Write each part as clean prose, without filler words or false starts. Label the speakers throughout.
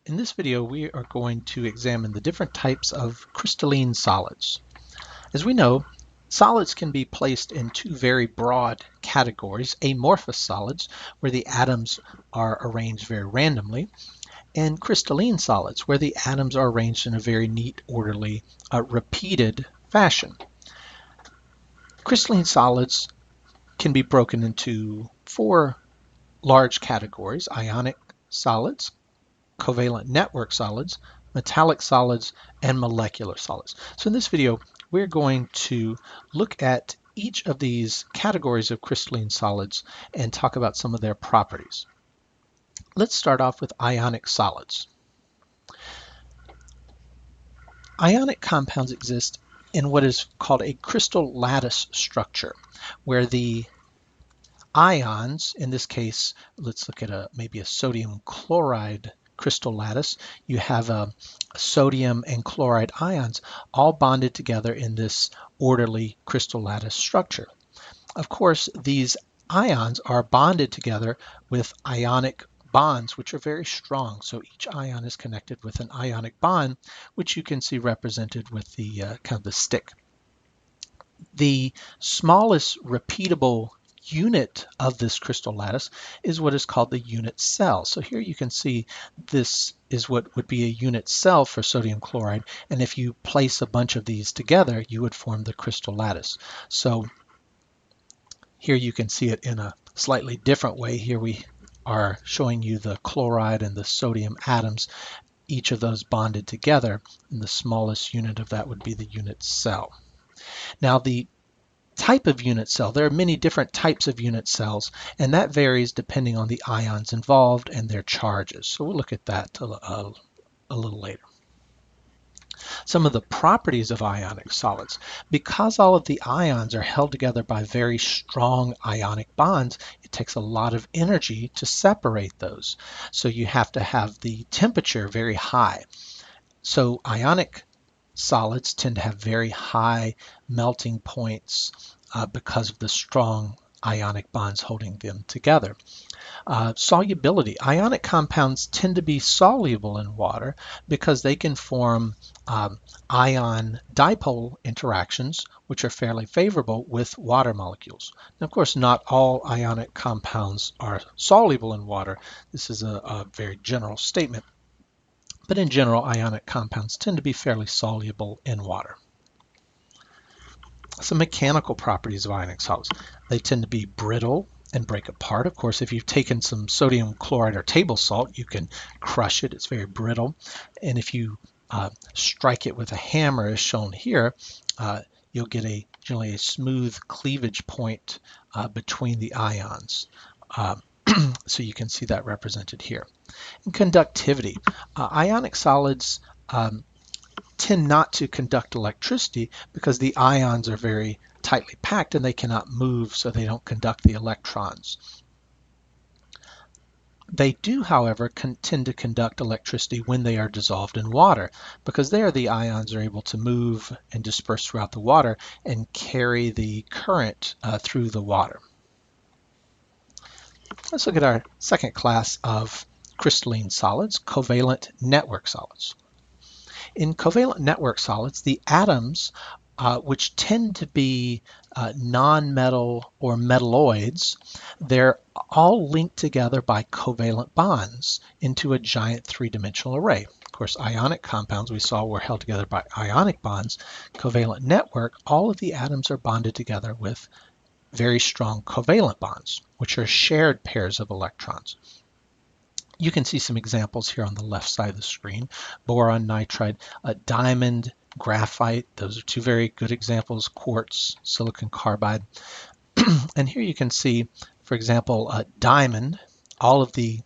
Speaker 1: In this video, we are going to examine the different types of crystalline solids. As we know, solids can be placed in two very broad categories: amorphous solids, where the atoms are arranged very randomly, and crystalline solids, where the atoms are arranged in a very neat, orderly, repeated fashion. Crystalline solids can be broken into four large categories: ionic solids, covalent network solids, metallic solids, and molecular solids. So in this video, we're going to look at each of these categories of crystalline solids and talk about some of their properties. Let's start off with ionic solids. Ionic compounds exist in what is called a crystal lattice structure, where the ions, in this case, let's look at maybe a sodium chloride crystal lattice. You have sodium and chloride ions all bonded together in this orderly crystal lattice structure. Of course, these ions are bonded together with ionic bonds, which are very strong. So each ion is connected with an ionic bond, which you can see represented with the kind of the stick. The smallest repeatable unit of this crystal lattice is what is called the unit cell. So here you can see this is what would be a unit cell for sodium chloride, and if you place a bunch of these together, you would form the crystal lattice. So here you can see it in a slightly different way. Here we are showing you the chloride and the sodium atoms, each of those bonded together, and the smallest unit of that would be the unit cell. Now, the type of unit cell, there are many different types of unit cells, and that varies depending on the ions involved and their charges. So we'll look at that a little later. Some of the properties of ionic solids: because all of the ions are held together by very strong ionic bonds, it takes a lot of energy to separate those. So you have to have the temperature very high. So ionic solids tend to have very high melting points because of the strong ionic bonds holding them together. Solubility. Ionic compounds tend to be soluble in water because they can form ion dipole interactions, which are fairly favorable with water molecules. Now, of course, not all ionic compounds are soluble in water. This is a very general statement. But in general, ionic compounds tend to be fairly soluble in water. Some mechanical properties of ionic solids: they tend to be brittle and break apart. Of course, if you've taken some sodium chloride or table salt, you can crush it. It's very brittle. And if you strike it with a hammer, as shown here, you'll get generally a smooth cleavage point between the ions. So you can see that represented here. And conductivity. Ionic solids tend not to conduct electricity because the ions are very tightly packed and they cannot move, so they don't conduct the electrons. They do, however, tend to conduct electricity when they are dissolved in water, because there the ions are able to move and disperse throughout the water and carry the current through the water. Let's look at our second class of crystalline solids: covalent network solids. In covalent network solids, the atoms, which tend to be non-metal or metalloids, they're all linked together by covalent bonds into a giant three-dimensional array. Of course, ionic compounds we saw were held together by ionic bonds. Covalent network, all of the atoms are bonded together with very strong covalent bonds, which are shared pairs of electrons. You can see some examples here on the left side of the screen: boron, nitride, diamond, graphite. Those are two very good examples: quartz, silicon carbide. And here you can see, for example, diamond. All of the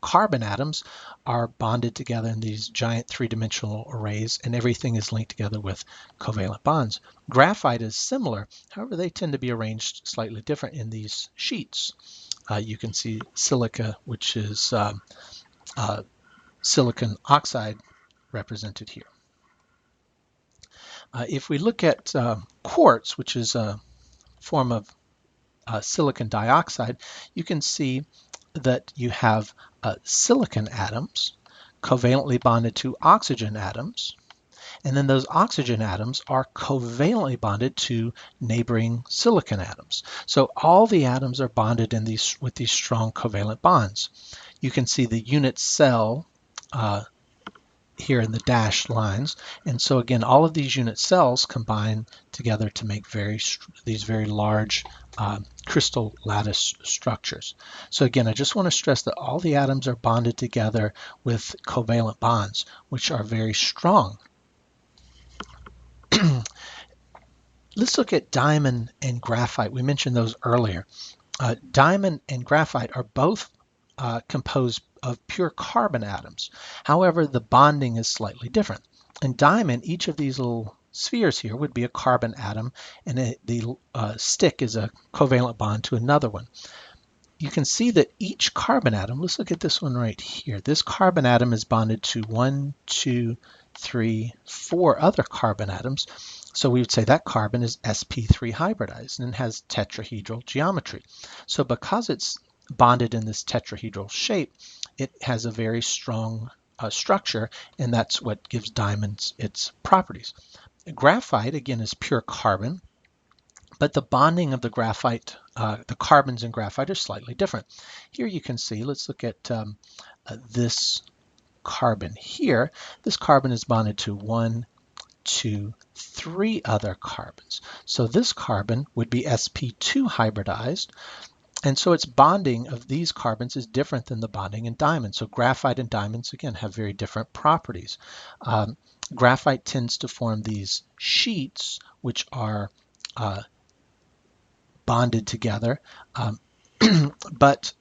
Speaker 1: carbon atoms are bonded together in these giant three-dimensional arrays, and everything is linked together with covalent bonds. Graphite is similar, however they tend to be arranged slightly different in these sheets. You can see silica, which is silicon oxide, represented here. If we look at quartz, which is a form of silicon dioxide, you can see that you have silicon atoms covalently bonded to oxygen atoms, and then those oxygen atoms are covalently bonded to neighboring silicon atoms. So all the atoms are bonded with these strong covalent bonds. You can see the unit cell here in the dashed lines. And so again, all of these unit cells combine together to make these very large crystal lattice structures. So again, I just want to stress that all the atoms are bonded together with covalent bonds, which are very strong. Let's look at diamond and graphite. We mentioned those earlier. Diamond and graphite are both composed of pure carbon atoms. However, the bonding is slightly different. In diamond, each of these little spheres here would be a carbon atom, and the stick is a covalent bond to another one. You can see that each carbon atom, let's look at this one right here. This carbon atom is bonded to 1, 2, 3, 4 other carbon atoms. So we would say that carbon is sp3 hybridized and has tetrahedral geometry. So because it's bonded in this tetrahedral shape, it has a very strong structure, and that's what gives diamonds its properties. Graphite, again, is pure carbon, but the bonding of the graphite, the carbons in graphite are slightly different. Here you can see, let's look at this carbon here. This carbon is bonded to 1, 2, 3 other carbons. So this carbon would be sp2 hybridized, and so its bonding of these carbons is different than the bonding in diamonds. So graphite and diamonds, again, have very different properties. Graphite tends to form these sheets, which are bonded together. But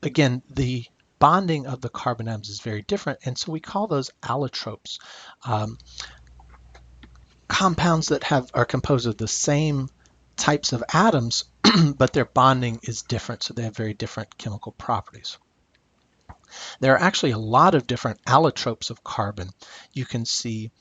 Speaker 1: again, the bonding of the carbon atoms is very different, and so we call those allotropes. Compounds that are composed of the same types of atoms, but their bonding is different, so they have very different chemical properties. There are actually a lot of different allotropes of carbon. You can see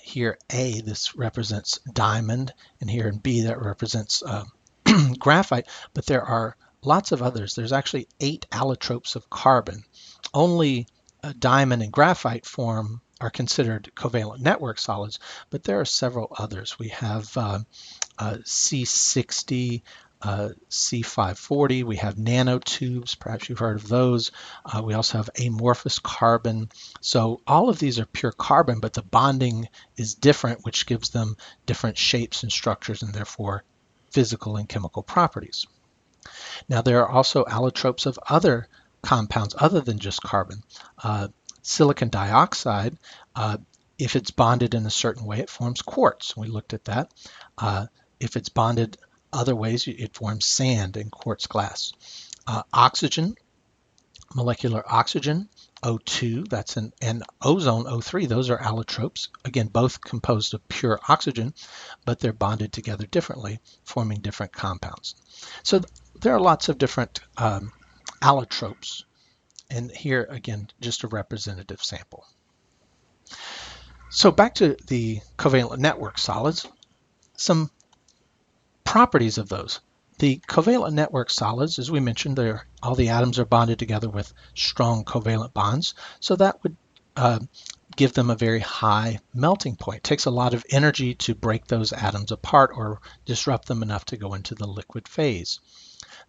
Speaker 1: here A, this represents diamond, and here in B, that represents graphite, but there are lots of others. There's actually 8 allotropes of carbon. Only diamond and graphite are considered covalent network solids, but there are several others. We have C60, C540, we have nanotubes, perhaps you've heard of those. We also have amorphous carbon. So all of these are pure carbon, but the bonding is different, which gives them different shapes and structures and therefore physical and chemical properties. Now there are also allotropes of other compounds other than just carbon. Silicon dioxide, if it's bonded in a certain way, it forms quartz. We looked at that. If it's bonded other ways, it forms sand in quartz glass. Oxygen, molecular oxygen, O2, that's and ozone, O3, those are allotropes. Again, both composed of pure oxygen, but they're bonded together differently, forming different compounds. So there are lots of different allotropes. And here, again, just a representative sample. So back to the covalent network solids, some properties of those. The covalent network solids, as we mentioned, all the atoms are bonded together with strong covalent bonds. So that would give them a very high melting point. It takes a lot of energy to break those atoms apart or disrupt them enough to go into the liquid phase.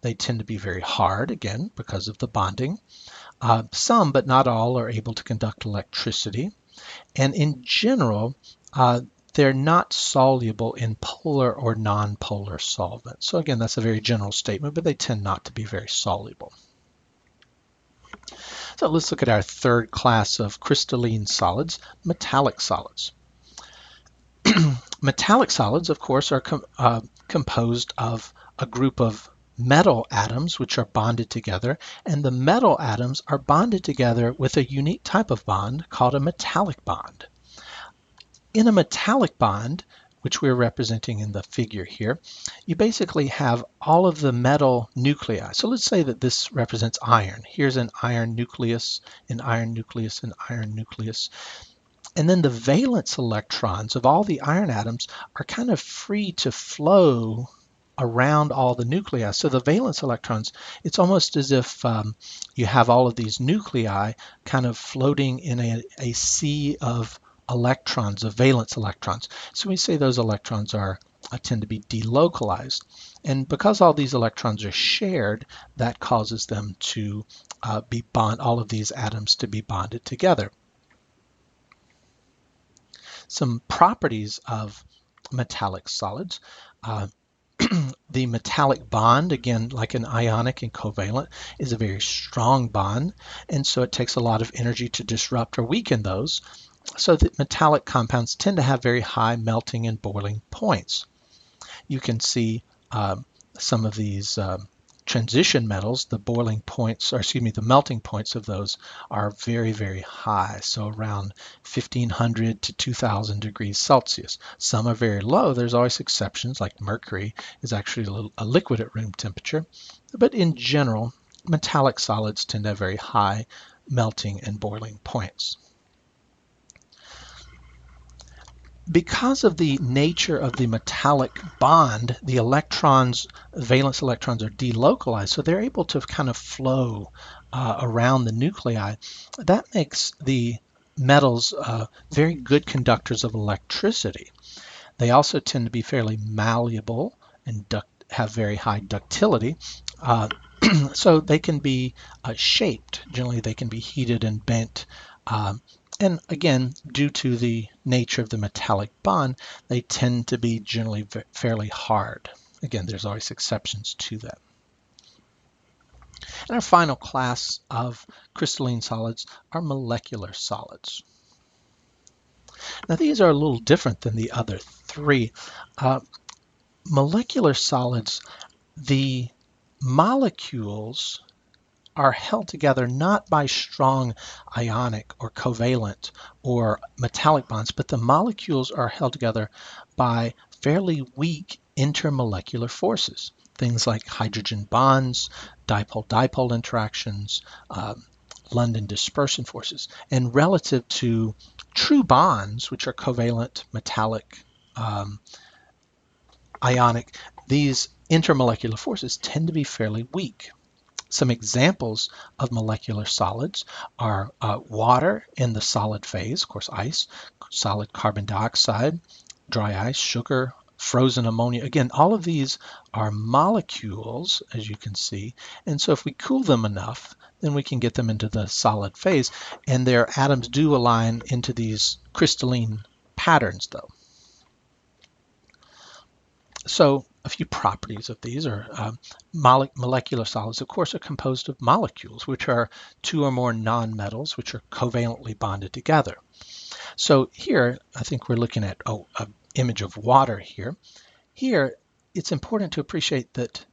Speaker 1: They tend to be very hard, again, because of the bonding. Some, but not all, are able to conduct electricity. And in general, they're not soluble in polar or nonpolar solvents. So again, that's a very general statement, but they tend not to be very soluble. So let's look at our third class of crystalline solids, metallic solids. Metallic solids, of course, are composed of a group of metal atoms which are bonded together, and the metal atoms are bonded together with a unique type of bond called a metallic bond. In a metallic bond, which we're representing in the figure here, you basically have all of the metal nuclei. So let's say that this represents iron. Here's an iron nucleus, an iron nucleus, an iron nucleus. And then the valence electrons of all the iron atoms are kind of free to flow around all the nuclei. So the valence electrons, it's almost as if you have all of these nuclei kind of floating in a sea of electrons, of valence electrons. So we say those electrons tend to be delocalized. And because all these electrons are shared, that causes them to all of these atoms to be bonded together. Some properties of metallic solids. The metallic bond, again, like an ionic and covalent, is a very strong bond, and so it takes a lot of energy to disrupt or weaken those. So that metallic compounds tend to have very high melting and boiling points. You can see some of these transition metals, the boiling points, or excuse me, the melting points of those are very, very high. So around 1500 to 2000 degrees Celsius. Some are very low. There's always exceptions, like mercury is actually a liquid at room temperature. But in general, metallic solids tend to have very high melting and boiling points. Because of the nature of the metallic bond, the valence electrons are delocalized, so they're able to kind of flow around the nuclei. That makes the metals very good conductors of electricity. They also tend to be fairly malleable and have very high ductility. So they can be shaped. Generally, they can be heated and bent. And again, due to the nature of the metallic bond, they tend to be generally fairly hard. Again, there's always exceptions to that. And our final class of crystalline solids are molecular solids. Now, these are a little different than the other three. Molecular solids, the molecules are held together not by strong ionic or covalent or metallic bonds, but the molecules are held together by fairly weak intermolecular forces. Things like hydrogen bonds, dipole-dipole interactions, London dispersion forces. And relative to true bonds, which are covalent, metallic, ionic, these intermolecular forces tend to be fairly weak. Some examples of molecular solids are water in the solid phase, of course ice, solid carbon dioxide, dry ice, sugar, frozen ammonia. Again, all of these are molecules, as you can see, and so if we cool them enough, then we can get them into the solid phase, and their atoms do align into these crystalline patterns, though. So a few properties of these are molecular solids, of course, are composed of molecules, which are two or more nonmetals, which are covalently bonded together. So here, I think we're looking at an image of water here. Here, it's important to appreciate that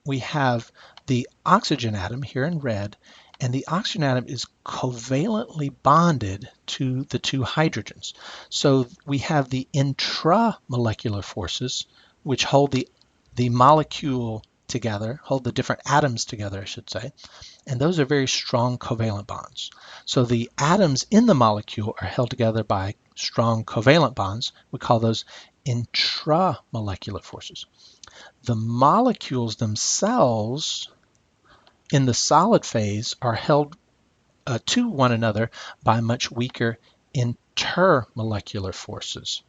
Speaker 1: we have the oxygen atom here in red, and the oxygen atom is covalently bonded to the two hydrogens. So we have the intramolecular forces, which hold the molecule together, hold the different atoms together, I should say, and those are very strong covalent bonds. So the atoms in the molecule are held together by strong covalent bonds. We call those intramolecular forces. The molecules themselves in the solid phase are held to one another by much weaker intermolecular forces.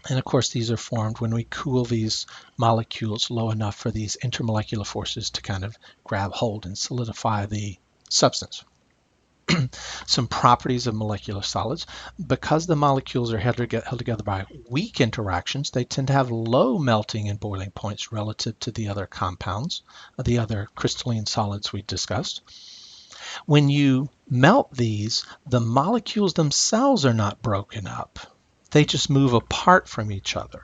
Speaker 1: And of course, these are formed when we cool these molecules low enough for these intermolecular forces to kind of grab hold and solidify the substance. Some properties of molecular solids. Because the molecules are held together by weak interactions, they tend to have low melting and boiling points relative to the other compounds, the other crystalline solids we discussed. When you melt these, the molecules themselves are not broken up. They just move apart from each other.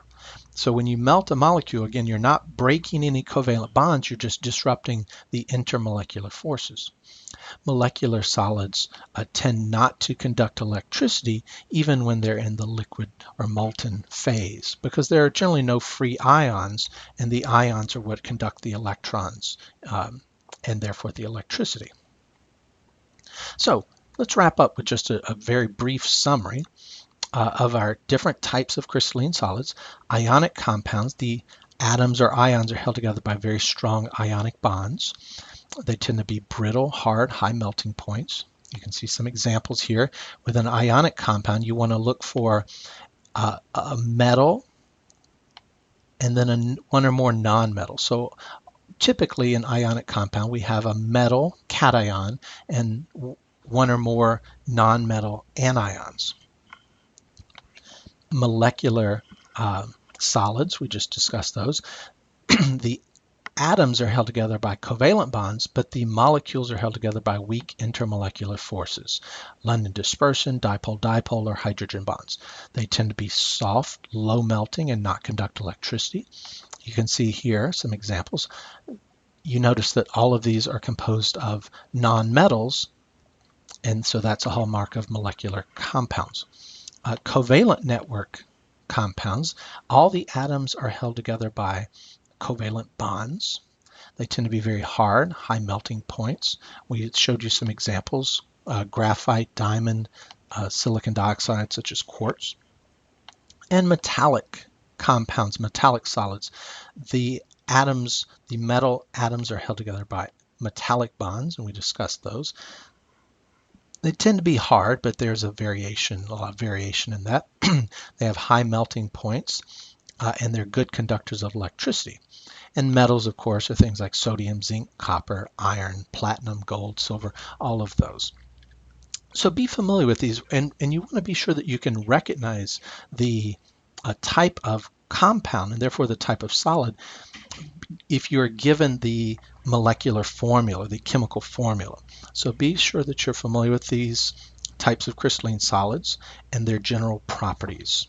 Speaker 1: So when you melt a molecule, again, you're not breaking any covalent bonds, you're just disrupting the intermolecular forces. Molecular solids tend not to conduct electricity even when they're in the liquid or molten phase, because there are generally no free ions, and the ions are what conduct the electrons and therefore the electricity. So let's wrap up with just a very brief summary of our different types of crystalline solids. Ionic compounds, the atoms or ions are held together by very strong ionic bonds. They tend to be brittle, hard, high melting points. You can see some examples here. With an ionic compound, you want to look for a metal and then one or more nonmetals. So typically in ionic compound, we have a metal cation and one or more nonmetal anions. Molecular solids, we just discussed those. The atoms are held together by covalent bonds, but the molecules are held together by weak intermolecular forces, London dispersion, dipole-dipole, or hydrogen bonds. They tend to be soft, low melting, and not conduct electricity. You can see here some examples. You notice that all of these are composed of nonmetals, and so that's a hallmark of molecular compounds. Covalent network compounds, all the atoms are held together by covalent bonds. They tend to be very hard, high melting points. We showed you some examples, graphite, diamond, silicon dioxide, such as quartz. And metallic compounds, metallic solids. The atoms, the metal atoms are held together by metallic bonds, and we discussed those. They tend to be hard, but there's a lot of variation in that. They have high melting points, and they're good conductors of electricity. And metals, of course, are things like sodium, zinc, copper, iron, platinum, gold, silver, all of those. So be familiar with these, and you want to be sure that you can recognize the type of compound, and therefore the type of solid, if you're given the molecular formula, the chemical formula. So be sure that you're familiar with these types of crystalline solids and their general properties.